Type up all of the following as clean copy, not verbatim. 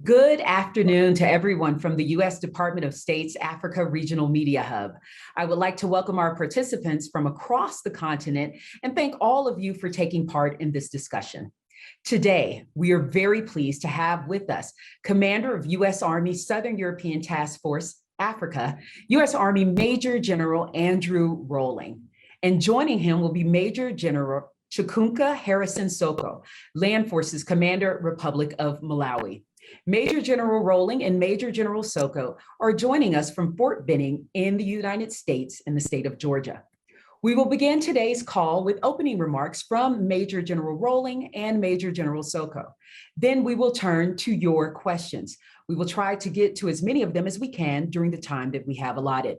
Good afternoon to everyone from the U.S. Department of State's Africa Regional Media Hub. I would like to welcome our participants from across the continent and thank all of you for taking part in this discussion. Today, we are very pleased to have with us Commander of U.S. Army Southern European Task Force, Africa, U.S. Army Major General Andrew Rohling. And joining him will be Major General Chikunka Harrison Soko, Land Forces Commander, Republic of Malawi. Major General Rohling and Major General Soko are joining us from Fort Benning in the United States in the state of Georgia. We will begin today's call with opening remarks from Major General Rohling and Major General Soko. Then we will turn to your questions. We will try to get to as many of them as we can during the time that we have allotted.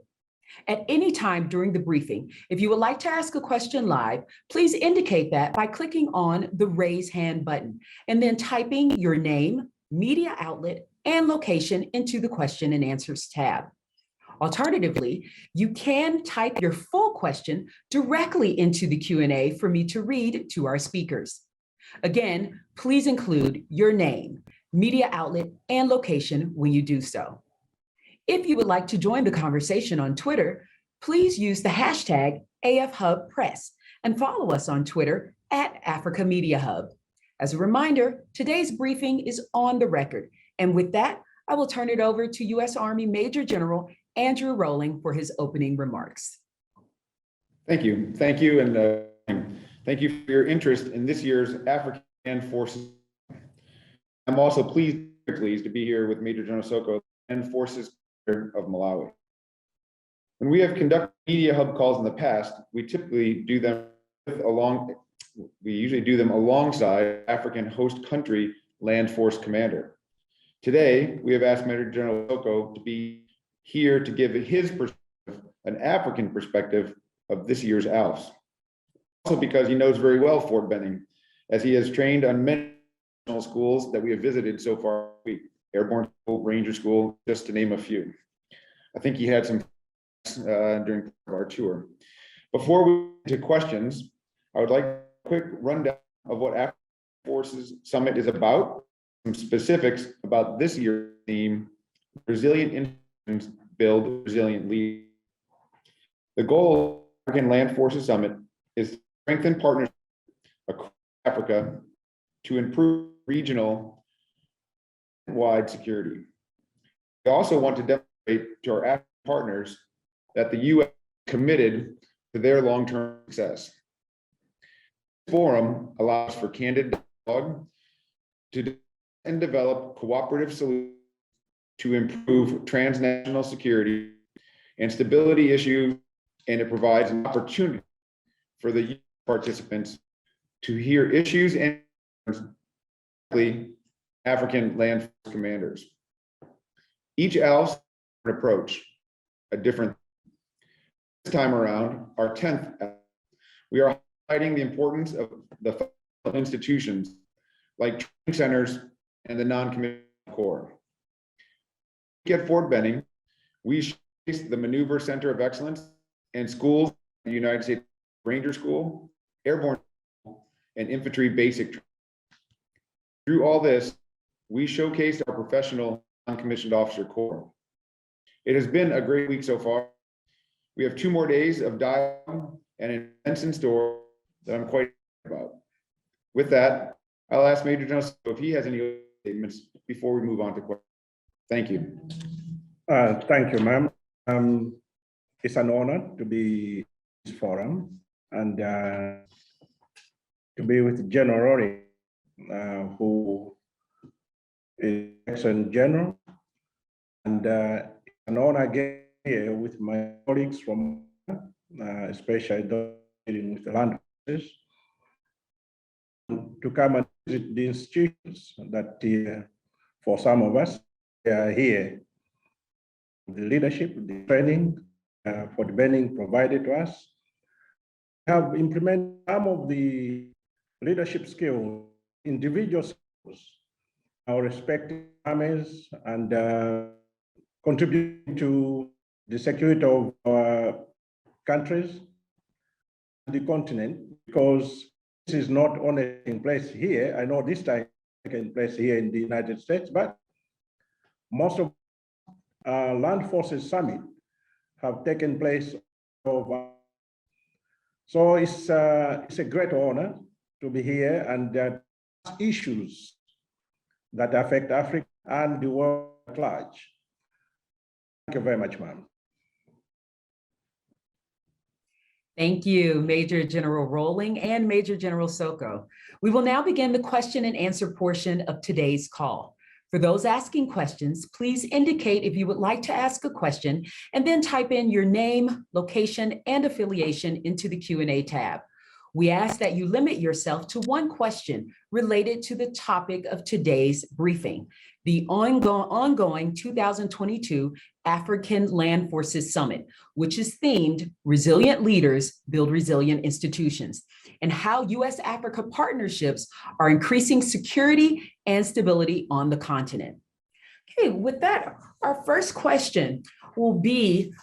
At any time during the briefing, if you would like to ask a question live, please indicate that by clicking on the raise hand button and then typing your name, media outlet, and location into the question and answers tab. Alternatively, you can type your full question directly into the Q&A for me to read to our speakers. Again, please include your name, media outlet, and location when you do so. If you would like to join the conversation on Twitter, please use the hashtag AFHubPress and follow us on Twitter at Africa Media Hub. As a reminder, today's briefing is on the record. And with that, I will turn it over to U.S. Army Major General Andrew Rohling for his opening remarks. Thank you. Thank you. And thank you for your interest in this year's African Land Forces. I'm also pleased to be here with Major General Soko and Forces of Malawi. When we have conducted media hub calls in the past, we typically do them alongside African host country land force commander. Today, we have asked Major General Soko to be here to give his perspective, an African perspective of this year's ALFs. Also because he knows very well Fort Benning, as he has trained on many schools that we have visited so far this week, Airborne School, Ranger School, just to name a few. I think he had some during our tour. Before we get to questions, I would like a quick rundown of what African Forces Summit is about, some specifics about this year's theme, resilient institutions build resilient leaders. The goal of the African Land Forces Summit is to strengthen partnerships across Africa to improve regional and wide security. We also want to demonstrate to our African partners that the U.S. is committed to their long-term success. This forum allows for candid dialogue to and develop cooperative solutions to improve transnational security and stability issues, and it provides an opportunity for the participants to hear issues and African land force commanders. Each ALF approach a different. This time around, our 10th, we are highlighting the importance of the institutions like training centers and the non-commissioned corps. At Fort Benning, we showcase the Maneuver Center of Excellence and schools, the United States Ranger School, Airborne School, and Infantry Basic Training. Through all this, we showcased our professional non-commissioned officer corps. It has been a great week so far. We have 2 more days of dialogue and an events in store that I'm quite excited about. With that, I'll ask Major General if he has any statements before we move on to questions. Thank you. Thank you, ma'am. It's an honor to be in this forum and to be with General Rohling, who is excellent general, and an honor again here with my colleagues from, especially those dealing with the land forces, to come and visit the institutions that, for some of us, are here. The leadership, the training for the Benning provided to us, have implemented some of the leadership skills, individual skills, our respective armies, and contributing to the security of our countries, the continent, because this is not only taking place here. I know this time taking place here in the United States, but most of Land Forces Summit have taken place over. So it's a great honor to be here, and that issues that affect Africa and the world at large. Thank you very much, ma'am. Thank you, Major General Rohling and Major General Soko. We will now begin the question and answer portion of today's call. For those asking questions, please indicate if you would like to ask a question and then type in your name, location, and affiliation into the Q&A tab. We ask that you limit yourself to one question related to the topic of today's briefing, the ongoing 2022 African Land Forces Summit, which is themed Resilient Leaders Build Resilient Institutions, and how U.S.-Africa partnerships are increasing security and stability on the continent. Okay, with that, our first question will be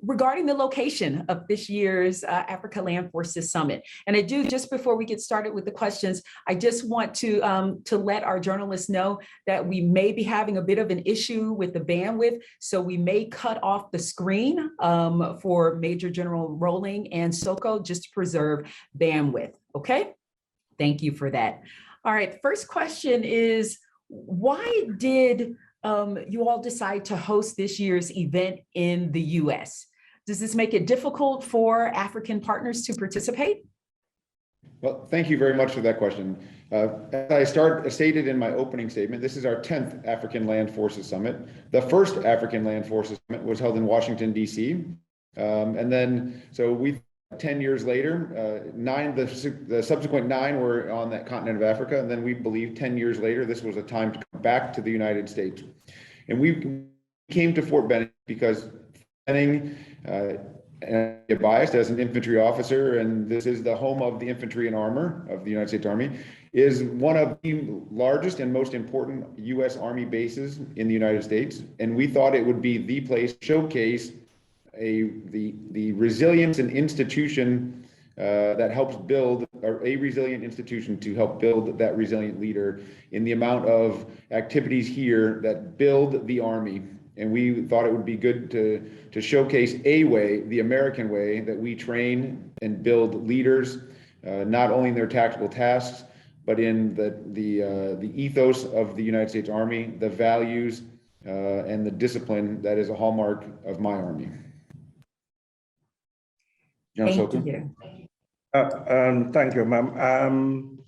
regarding the location of this year's Africa Land Forces Summit. And I do, just before we get started with the questions, I just want to let our journalists know that we may be having a bit of an issue with the bandwidth, so we may cut off the screen for Major General Rohling and Soko just to preserve bandwidth, okay? Thank you for that. All right, first question is, why did you all decide to host this year's event in the US? Does this make it difficult for African partners to participate? Well, thank you very much for that question. As I stated in my opening statement, this is our 10th African Land Forces Summit. The first African Land Forces Summit was held in Washington, D.C. And then, so we 10 years later, the subsequent 9 were on that continent of Africa. And then we believe 10 years later, this was a time to come back to the United States. And we came to Fort Benning because Benning, and I'm biased as an infantry officer, and this is the home of the infantry and armor of the United States Army, is one of the largest and most important U.S. Army bases in the United States. And we thought it would be the place to showcase the resilience and institution that helps build, or a resilient institution to help build that resilient leader in the amount of activities here that build the Army. And we thought it would be good to showcase a way, the American way, that we train and build leaders, not only in their tactical tasks, but in the ethos of the United States Army, the values and the discipline that is a hallmark of my Army. Thank you. Thank you, ma'am.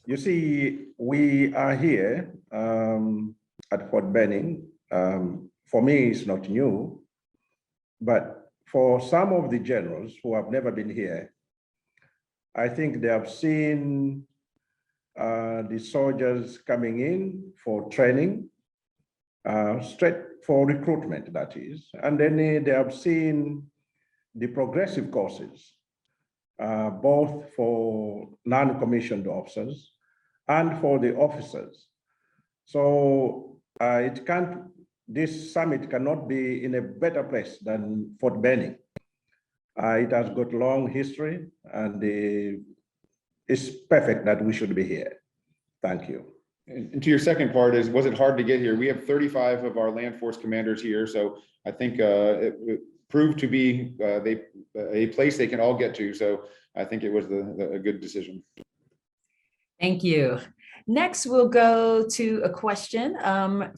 You see, we are here at Fort Benning. For me, it's not new, but for some of the generals who have never been here, I think they have seen the soldiers coming in for training, straight for recruitment, that is, and then they have seen the progressive courses, both for non-commissioned officers and for the officers. So this summit cannot be in a better place than Fort Benning. It has got long history, and it's perfect that we should be here. Thank you. And to your second part is, was it hard to get here? We have 35 of our land force commanders here, so I think it proved to be a place they can all get to. So I think it was a good decision. Thank you. Next, we'll go to a question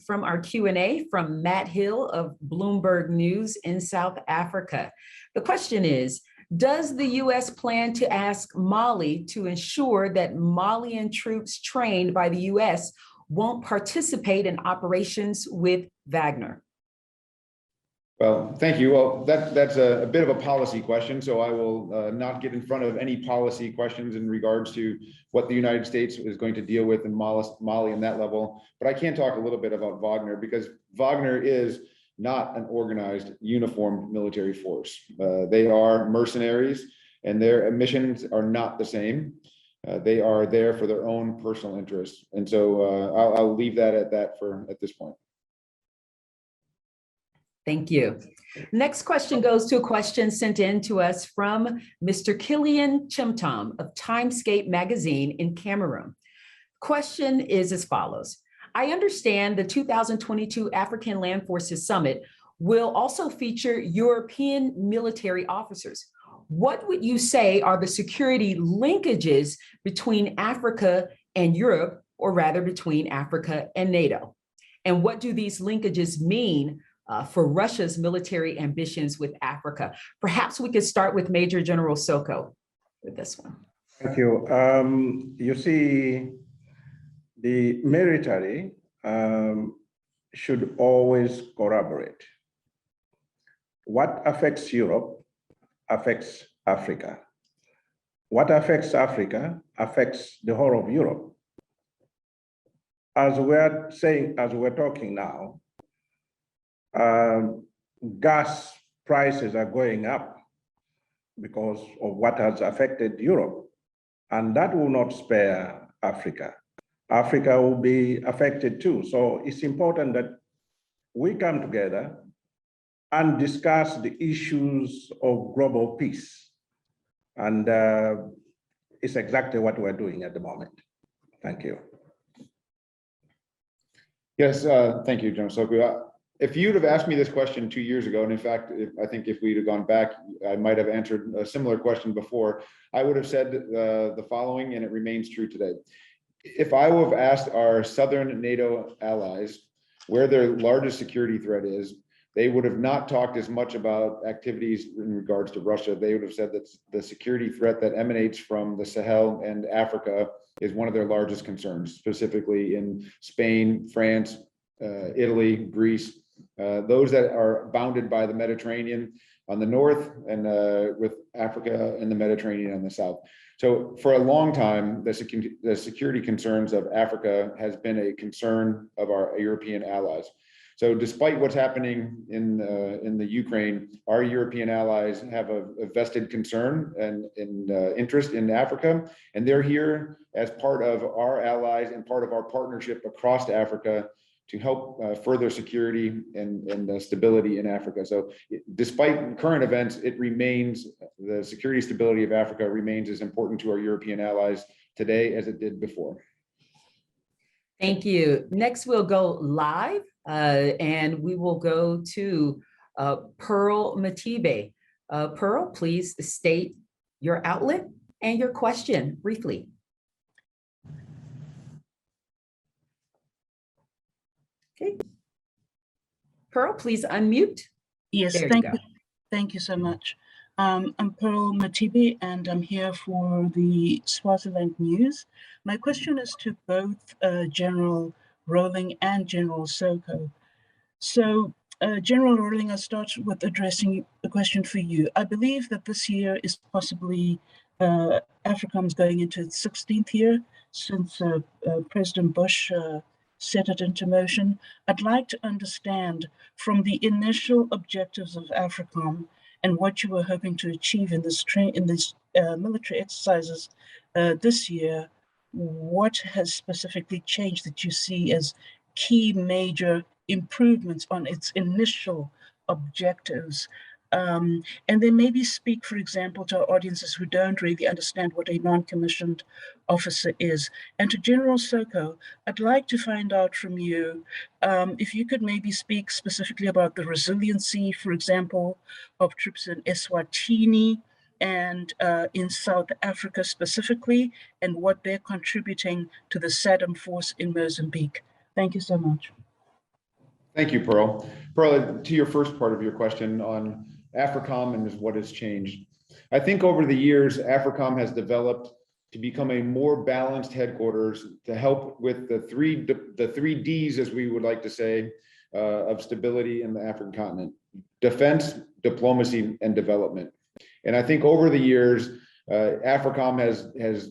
from our Q&A from Matt Hill of Bloomberg News in South Africa. The question is, does the U.S. plan to ask Mali to ensure that Malian troops trained by the U.S. won't participate in operations with Wagner? Well, thank you. Well, that's a bit of a policy question, so I will not get in front of any policy questions in regards to what the United States is going to deal with in Mali in that level. But I can talk a little bit about Wagner, because Wagner is not an organized, uniformed military force. They are mercenaries, and their missions are not the same. They are there for their own personal interests. And so I'll leave that at this point. Thank you. Next question goes to a question sent in to us from Mr. Killian Chimtom of Timescape magazine in Cameroon. Question is as follows. I understand the 2022 African Land Forces Summit will also feature European military officers. What would you say are the security linkages between Africa and Europe, or rather between Africa and NATO? And what do these linkages mean for Russia's military ambitions with Africa? Perhaps we could start with Major General Soko with this one. Thank you. You see, the military should always collaborate. What affects Europe affects Africa. What affects Africa affects the whole of Europe. As we're talking now, gas prices are going up because of what has affected Europe, and that will not spare Africa. Africa will be affected too. So it's important that we come together and discuss the issues of global peace. And it's exactly what we're doing at the moment. Thank you. Yes, thank you, General Soko. If you'd have asked me this question 2 years ago, and in fact, I think if we'd have gone back, I might have answered a similar question before, I would have said the following, and it remains true today. If I would have asked our Southern NATO allies where their largest security threat is, they would have not talked as much about activities in regards to Russia. They would have said that the security threat that emanates from the Sahel and Africa is one of their largest concerns, specifically in Spain, France, Italy, Greece, those that are bounded by the Mediterranean on the north and with Africa and the Mediterranean on the south. So for a long time, the security concerns of Africa has been a concern of our European allies. So despite what's happening in the Ukraine, our European allies have a vested concern and interest in Africa, and they're here as part of our allies and part of our partnership across Africa to help further security and stability in Africa. So despite current events, it remains, the security stability of Africa remains as important to our European allies today as it did before. Thank you. Next, we'll go live and we will go to Pearl Matibe. Pearl, please state your outlet and your question briefly. Okay. Pearl, please unmute. Yes, thank you so much. I'm Pearl Matibe, and I'm here for the Swaziland News. My question is to both General Rohling and General Soko. So, General Rohling, I'll start with addressing a question for you. I believe that this year is possibly AFRICOM's going into its 16th year since President Bush set it into motion. I'd like to understand from the initial objectives of AFRICOM and what you were hoping to achieve in this military exercises this year, what has specifically changed that you see as key major improvements on its initial objectives? And then maybe speak, for example, to our audiences who don't really understand what a non-commissioned officer is. And to General Soko, I'd like to find out from you if you could maybe speak specifically about the resiliency, for example, of troops in Eswatini and in South Africa specifically, and what they're contributing to the SADM force in Mozambique. Thank you so much. Thank you, Pearl. Pearl, to your first part of your question on AFRICOM and what has changed. I think over the years, AFRICOM has developed to become a more balanced headquarters to help with the three Ds, as we would like to say, of stability in the African continent: defense, diplomacy, and development. And I think over the years, AFRICOM has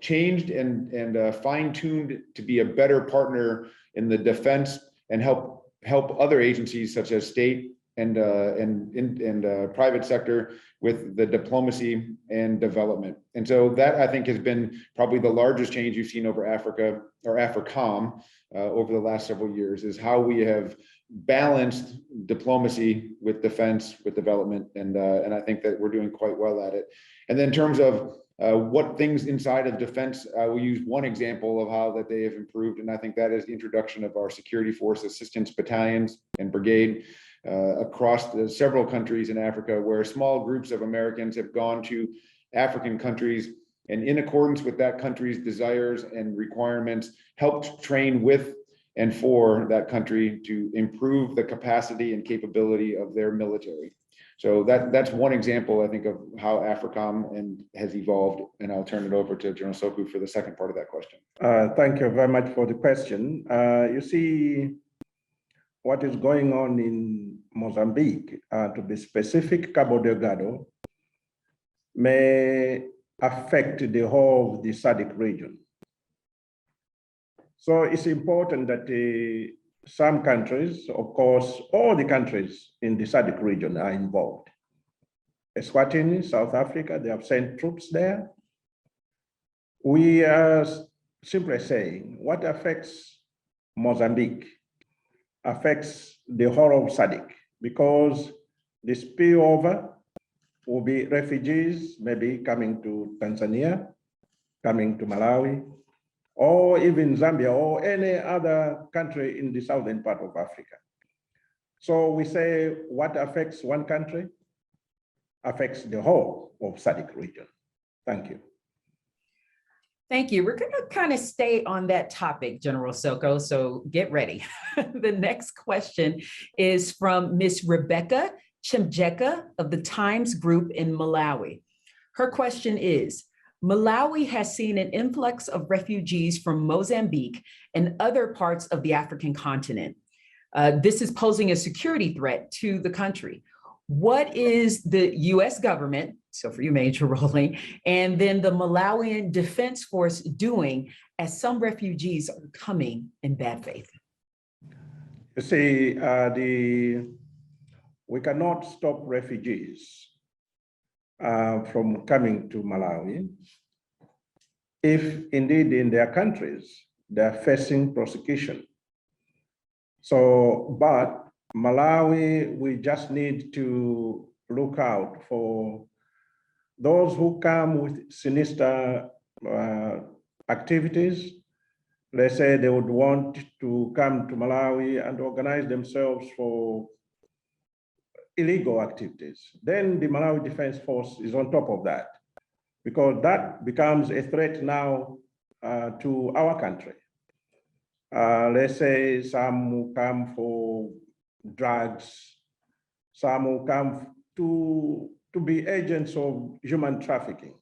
changed and fine-tuned to be a better partner in the defense and help other agencies such as state and private sector with the diplomacy and development. And so that, I think, has been probably the largest change you've seen over Africa or AFRICOM over the last several years, is how we have balanced diplomacy with defense, with development, and I think that we're doing quite well at it. And then in terms of What things inside of defense, I will use one example of how that they have improved, and I think that is the introduction of our security force assistance battalions and brigade across several countries in Africa, where small groups of Americans have gone to African countries and, in accordance with that country's desires and requirements, helped train with and for that country to improve the capacity and capability of their military. So that's one example, I think, of how AFRICOM has evolved, and I'll turn it over to General Soko for the second part of that question. Thank you very much for the question. You see, what is going on in Mozambique, to be specific, Cabo Delgado, may affect the whole of the SADC region. So it's important that some countries, of course, all the countries in the SADC region are involved. Eswatini, South Africa, they have sent troops there. We are simply saying what affects Mozambique affects the whole of SADC, because the spillover will be refugees maybe coming to Tanzania, coming to Malawi, or even Zambia, or any other country in the southern part of Africa. So we say what affects one country affects the whole of SADC region. Thank you. Thank you. We're going to kind of stay on that topic, General Soko, so get ready. The next question is from Ms. Rebecca Chimjeka of the Times Group in Malawi. Her question is, Malawi has seen an influx of refugees from Mozambique and other parts of the African continent. This is posing a security threat to the country. What is the US government, so for you, Major Rohling, and then the Malawian Defense Force doing as some refugees are coming in bad faith? You see, we cannot stop refugees from coming to Malawi if indeed in their countries they're facing persecution. So, but Malawi, we just need to look out for those who come with sinister activities. Let's say they would want to come to Malawi and organize themselves for illegal activities. Then the Malawi Defense Force is on top of that, because that becomes a threat now to our country. Let's say some who come for drugs, some who come to be agents of human trafficking.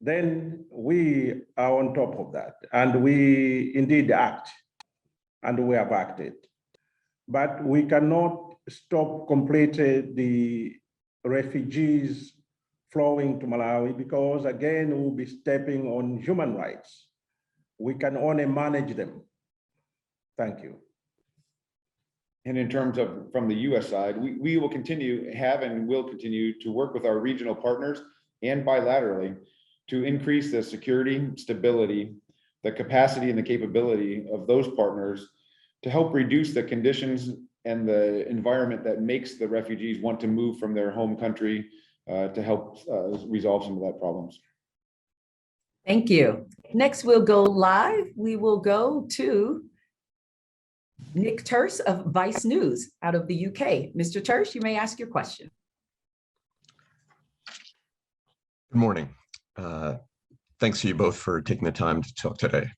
Then we are on top of that, and we indeed act, and we have acted. But we cannot stop completely the refugees flowing to Malawi, because again, we'll be stepping on human rights. We can only manage them. Thank you. And in terms of from the US side, we will have and will continue to work with our regional partners and bilaterally to increase the security, stability, the capacity and the capability of those partners to help reduce the conditions and the environment that makes the refugees want to move from their home country to help resolve some of that problems. Thank you. Next, we'll go live. We will go to Nick Turse of Vice News out of the UK. Mr. Turse, you may ask your question. Good morning. Thanks to you both for taking the time to talk today.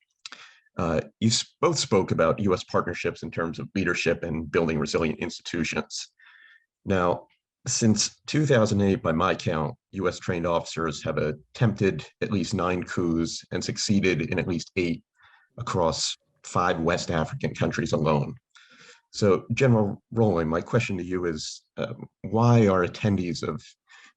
You both spoke about US partnerships in terms of leadership and building resilient institutions. Now, since 2008, by my count, US trained officers have attempted at least 9 coups and succeeded in at least 8 across 5 West African countries alone. So, General Rohling, my question to you is, why are attendees of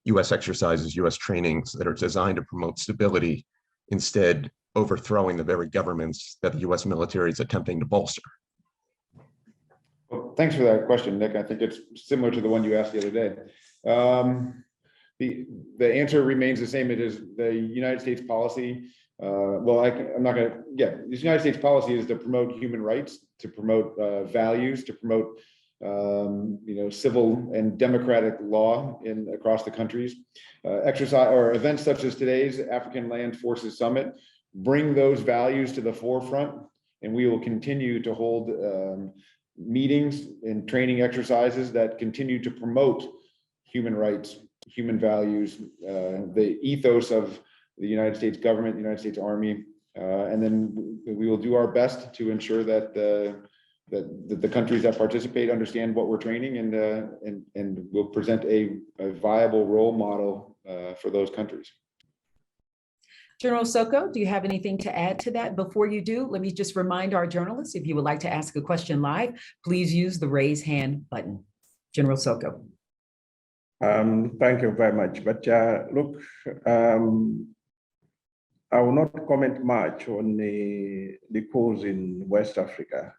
US exercises, US trainings that are designed to promote stability instead overthrowing the very governments that the US military is attempting to bolster? Well, thanks for that question, Nick. I think it's similar to the one you asked the other day. The answer remains the same. It is the United States policy. The United States policy is to promote human rights, to promote values, to promote civil and democratic law across the countries. Exercise or events such as today's African Land Forces Summit bring those values to the forefront, and we will continue to hold meetings and training exercises that continue to promote human rights, human values, the ethos of the United States government, the United States Army, and then we will do our best to ensure that the countries that participate understand what we're training, and will present a viable role model for those countries. General Soko, do you have anything to add to that? Before you do, let me just remind our journalists, if you would like to ask a question live, please use the raise hand button. General Soko. Thank you very much. But look, I will not comment much on the cause in West Africa.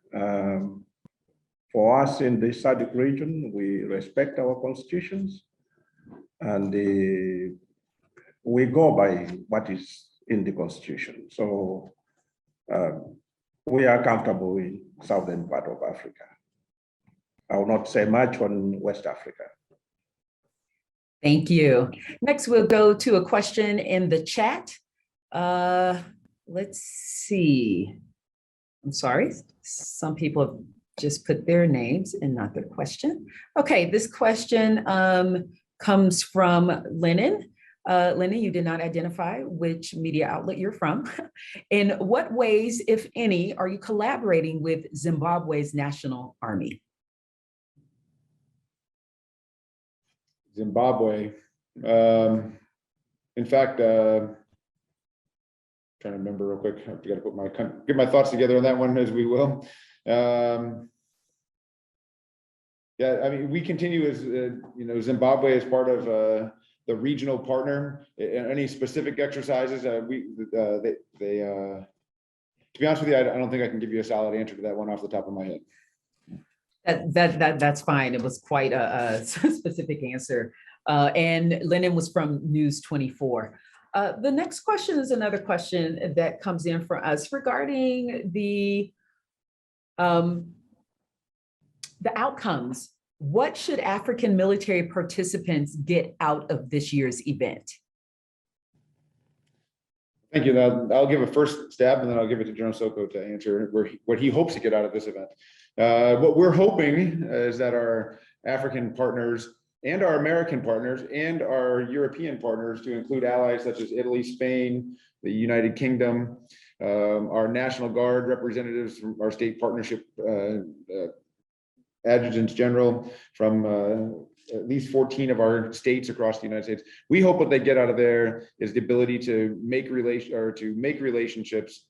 For us in the SADC region, we respect our constitutions, and we go by what is in the constitution. So we are comfortable in southern part of Africa. I will not say much on West Africa. Thank you. Next, we'll go to a question in the chat. Let's see. I'm sorry. Some people have just put their names and not their question. Okay, this question comes from Lennon. Lennon, you did not identify which media outlet you're from. In what ways, if any, are you collaborating with Zimbabwe's National Army? Zimbabwe. In fact, trying to remember real quick. I've got to get my thoughts together on that one as we will. Yeah, I mean, we continue as Zimbabwe as part of the regional partner. Any specific exercises, to be honest with you, I don't think I can give you a solid answer to that one off the top of my head. That's fine. It was quite a specific answer. And Lennon was from News 24. The next question is another question that comes in for us regarding the outcomes. What should African military participants get out of this year's event? Thank you. I'll give a first stab, and then I'll give it to General Soko to answer what he hopes to get out of this event. What we're hoping is that our African partners and our American partners and our European partners, to include allies such as Italy, Spain, the United Kingdom, our National Guard representatives from our state partnership adjutants general from at least 14 of our states across the United States. We hope what they get out of there is the ability to make relationships,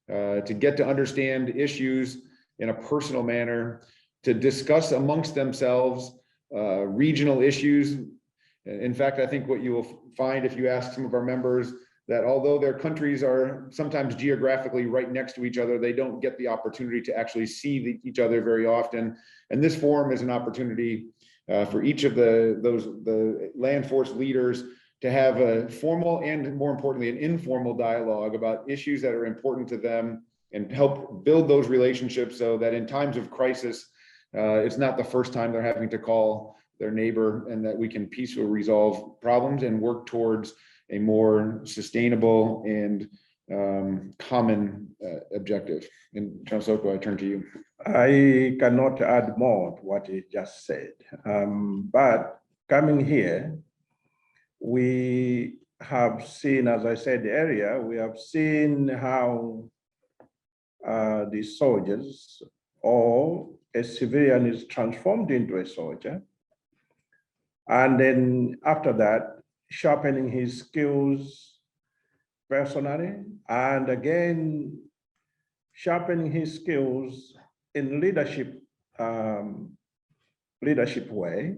to get to understand issues in a personal manner, to discuss amongst themselves regional issues. In fact, I think what you will find if you ask some of our members, that although their countries are sometimes geographically right next to each other, they don't get the opportunity to actually see each other very often. And this forum is an opportunity for each of the land force leaders to have a formal and, more importantly, an informal dialogue about issues that are important to them, and help build those relationships so that in times of crisis, it's not the first time they're having to call their neighbor, and that we can peacefully resolve problems and work towards a more sustainable and common objective. And General Soko, I turn to you. I cannot add more to what he just said. But coming here, we have seen, as I said earlier, we have seen how the soldiers or a civilian is transformed into a soldier. And then after that, sharpening his skills personally, and again, sharpening his skills in leadership way.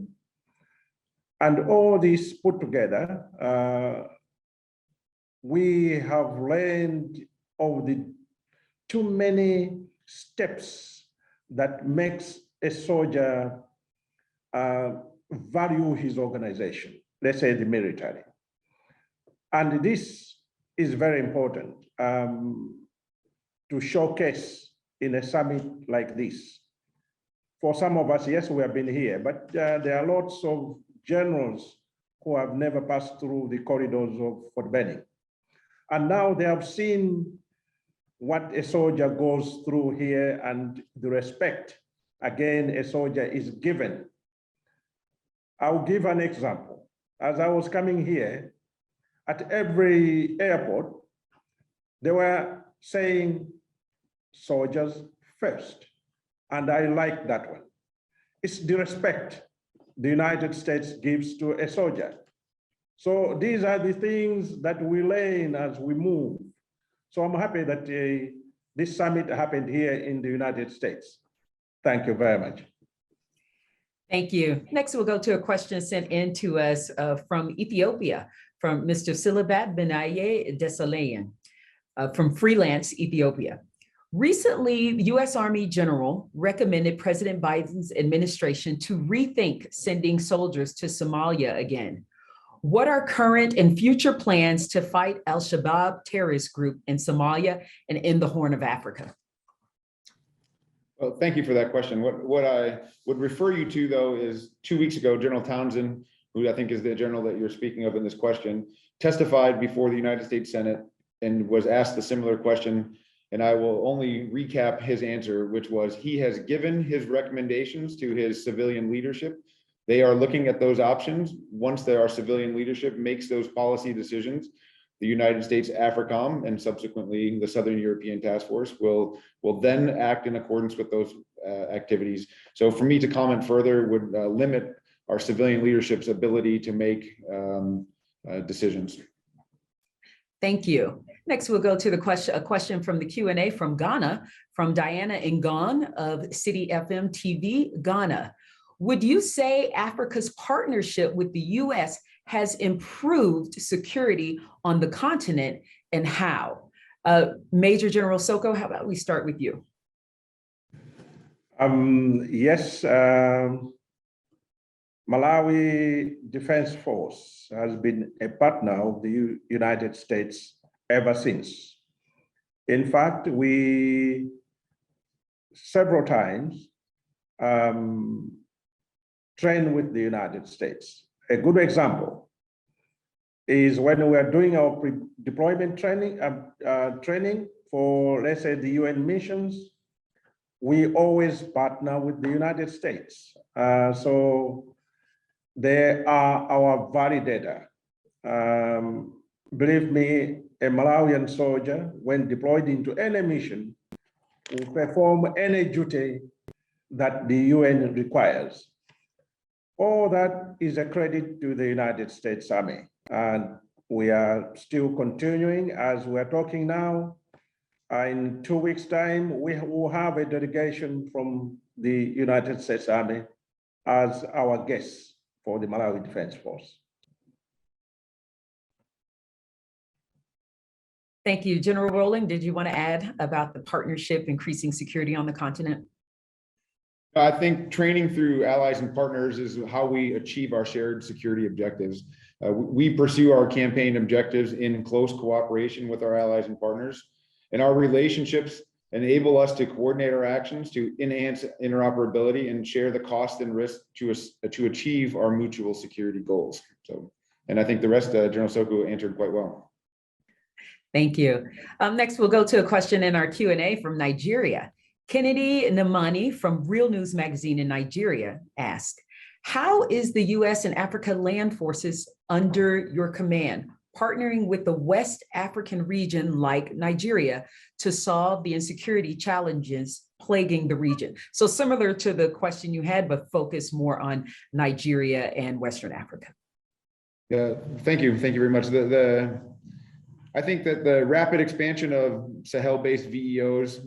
And all this put together, we have learned of the too many steps that makes a soldier value his organization, let's say the military. And this is very important to showcase in a summit like this. for some of us, yes, we have been here, but there are lots of generals who have never passed through the corridors of Fort Benning. And now they have seen what a soldier goes through here and the respect, again, a soldier is given. I'll give an example. As I was coming here, at every airport, they were saying soldiers first. And I like that one. It's the respect the United States gives to a soldier. So these are the things that we learn as we move. So I'm happy that this summit happened here in the United States. Thank you very much. Thank you. Next, we'll go to a question sent in to us from Ethiopia, from Mr. Silabat Benaye Desalayan from Freelance, Ethiopia. Recently, the U.S. Army General recommended President Biden's administration to rethink sending soldiers to Somalia again. What are current and future plans to fight al-Shabaab terrorist group in Somalia and in the Horn of Africa? Well, thank you for that question. What I would refer you to, though, is 2 weeks ago, General Townsend, who I think is the general that you're speaking of in this question, testified before the United States Senate and was asked a similar question. And I will only recap his answer, which was he has given his recommendations to his civilian leadership. They are looking at those options. Once our civilian leadership makes those policy decisions, the United States AFRICOM and subsequently the Southern European Task Force will then act in accordance with those activities. So for me to comment further would limit our civilian leadership's ability to make decisions. Thank you. Next, we'll go to a question from the Q&A from Ghana, from Diana Ngon of City FM TV, Ghana. Would you say Africa's partnership with the U.S. has improved security on the continent, and how? Major General Soko, how about we start with you? Yes, Malawi Defense Force has been a partner of the United States ever since. In fact, we several times train with the United States. A good example is when we are doing our pre-deployment training, training for, let's say, the UN missions, we always partner with the United States. So they are our validator. Believe me, a Malawian soldier, when deployed into any mission, will perform any duty that the UN requires. All that is a credit to the United States Army. And we are still continuing as we're talking now. In 2 weeks' time, we will have a delegation from the United States Army as our guests for the Malawi Defense Force. Thank you. General Rohling, did you want to add about the partnership increasing security on the continent? I think training through allies and partners is how we achieve our shared security objectives. We pursue our campaign objectives in close cooperation with our allies and partners, and our relationships enable us to coordinate our actions to enhance interoperability and share the cost and risk to achieve our mutual security goals. So, and I think the rest, General Soko answered quite well. Thank you. Next, we'll go to a question in our Q&A from Nigeria. Kennedy Namani from Real News Magazine in Nigeria asked, how is the U.S. and Africa land forces under your command partnering with the West African region like Nigeria to solve the insecurity challenges plaguing the region? So similar to the question you had, but focus more on Nigeria and Western Africa. Yeah, thank you. Thank you very much. I think that the rapid expansion of Sahel-based VEOs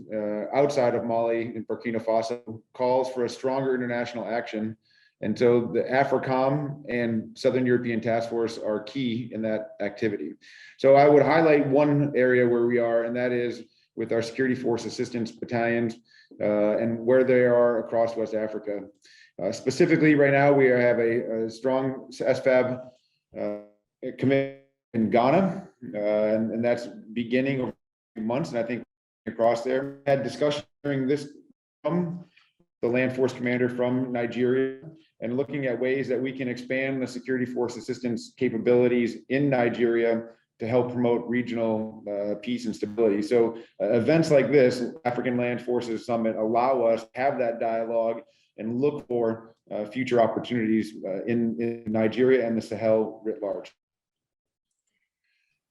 outside of Mali and Burkina Faso calls for a stronger international action. And so the AFRICOM and Southern European Task Force are key in that activity. So I would highlight one area where we are, and that is with our security force assistance battalions and where they are across West Africa. Specifically, right now, we have a strong SFAB commit in Ghana, and that's beginning over months, and I think across there. Had discussion during this the land force commander from Nigeria, and looking at ways that we can expand the security force assistance capabilities in Nigeria to help promote regional peace and stability. So events like this, African Land Forces Summit, allow us to have that dialogue and look for future opportunities in Nigeria and the Sahel writ large.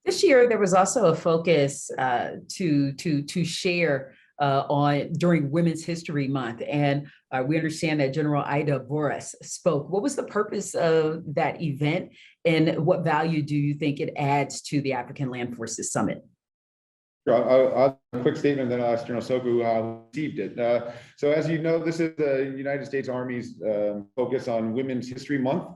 This year, there was also a focus to share on during Women's History Month, and we understand that General Ida Boris spoke. What was the purpose of that event, and what value do you think it adds to the African Land Forces Summit? I'll a quick statement, then I'll ask General Soko how he received it. So as you know, this is the United States Army's focus on Women's History Month.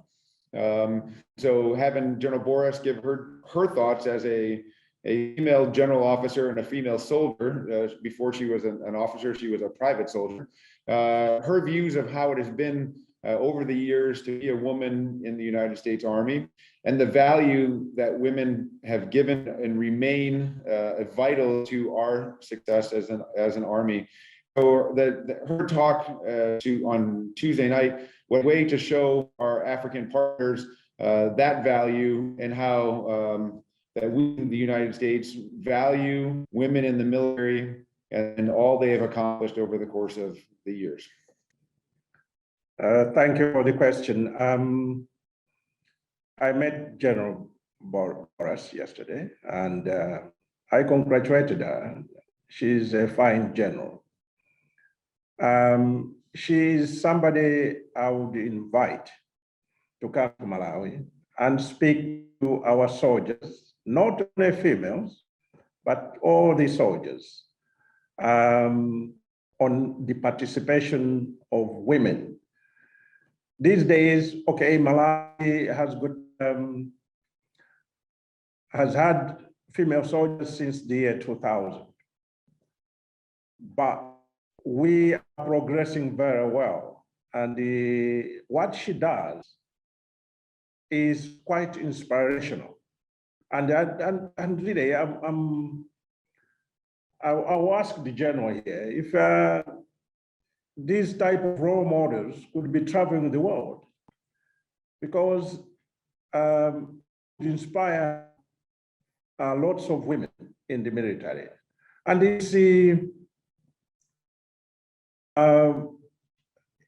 So having General Boris give her thoughts as a female general officer and a female soldier, before she was an officer, she was a private soldier. Her views of how it has been over the years to be a woman in the United States Army, and the value that women have given and remain vital to our success as an Army. So her talk on Tuesday night was a way to show our African partners that value, and how that we in the United States value women in the military and all they have accomplished over the course of the years. Thank you for the question. I met General Boris yesterday, and I congratulated her. She's a fine general. She's somebody I would invite to come to Malawi and speak to our soldiers, not only females, but all the soldiers, on the participation of women. These days, okay, Malawi has had female soldiers since the year 2000, but we are progressing very well. And what she does is quite inspirational. And really, I'll ask the general here if these type of role models could be traveling the world, because inspire lots of women in the military. And it's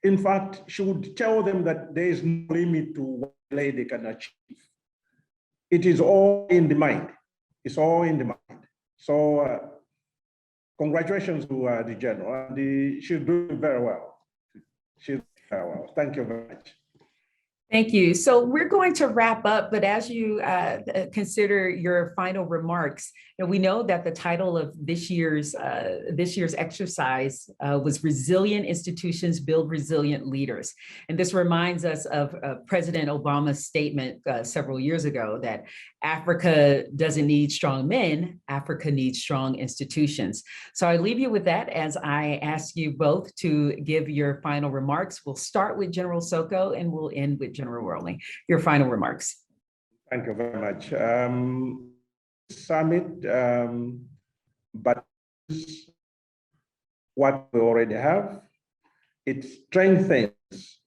in fact, she would tell them that there is no limit to what a lady can achieve. It is all in the mind. It's all in the mind. So congratulations to the general. And she's doing very well. She's doing very well. Thank you very much. Thank you. So we're going to wrap up, but as you consider your final remarks, we know that the title of this year's exercise was "Resilient Institutions Build Resilient Leaders," and this reminds us of President Obama's statement several years ago that Africa doesn't need strong men, Africa needs strong institutions. So I leave you with that as I ask you both to give your final remarks. We'll start with General Soko and we'll end with General Rohling. Your final remarks. Thank you very much. Summit, but what we already have, it strengthens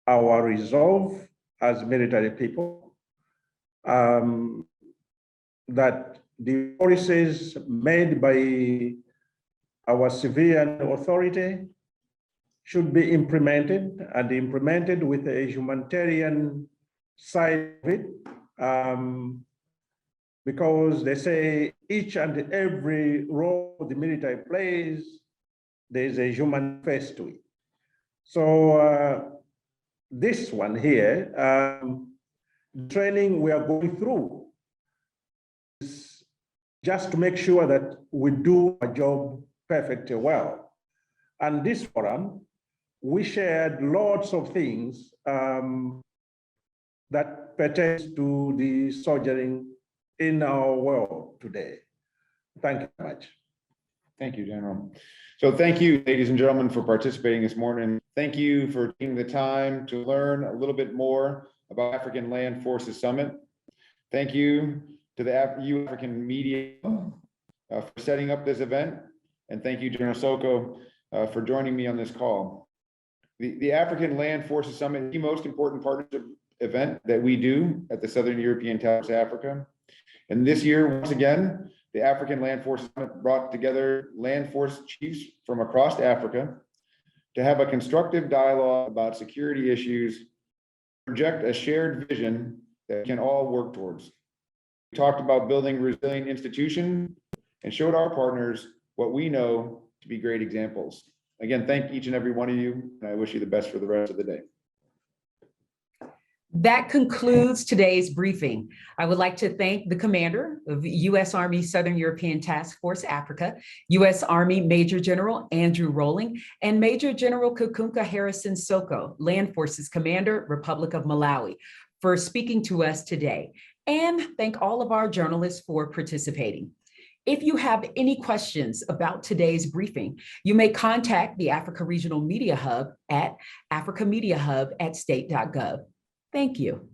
our resolve as military people, that the policies made by our civilian authority should be implemented, and implemented with a humanitarian side of it, because they say each and every role the military plays, there's a human face to it. So this one here, training we are going through is just to make sure that we do our job perfectly well. And this forum, we shared lots of things that pertains to the soldiering in our world today. Thank you very much. Thank you, General. So thank you, ladies and gentlemen, for participating this morning. Thank you for taking the time to learn a little bit more about African Land Forces Summit. Thank you to the African Media for setting up this event. And thank you, General Soko, for joining me on this call. The African Land Forces Summit, the most important partnership event that we do at the Southern European Task Force Africa. And this year, once again, the African Land Forces Summit brought together land force chiefs from across Africa to have a constructive dialogue about security issues, project a shared vision that we can all work towards. We talked about building resilient institutions and showed our partners what we know to be great examples. Again, thank each and every one of you, and I wish you the best for the rest of the day. That concludes today's briefing. I would like to thank the commander of U.S. Army Southern European Task Force Africa, U.S. Army Major General Andrew Rohling, and Major General Kakunka Harrison Soko, Land Forces Commander, Republic of Malawi, for speaking to us today. And thank all of our journalists for participating. If you have any questions about today's briefing, you may contact the Africa Regional Media Hub at africamediahub@state.gov. Thank you.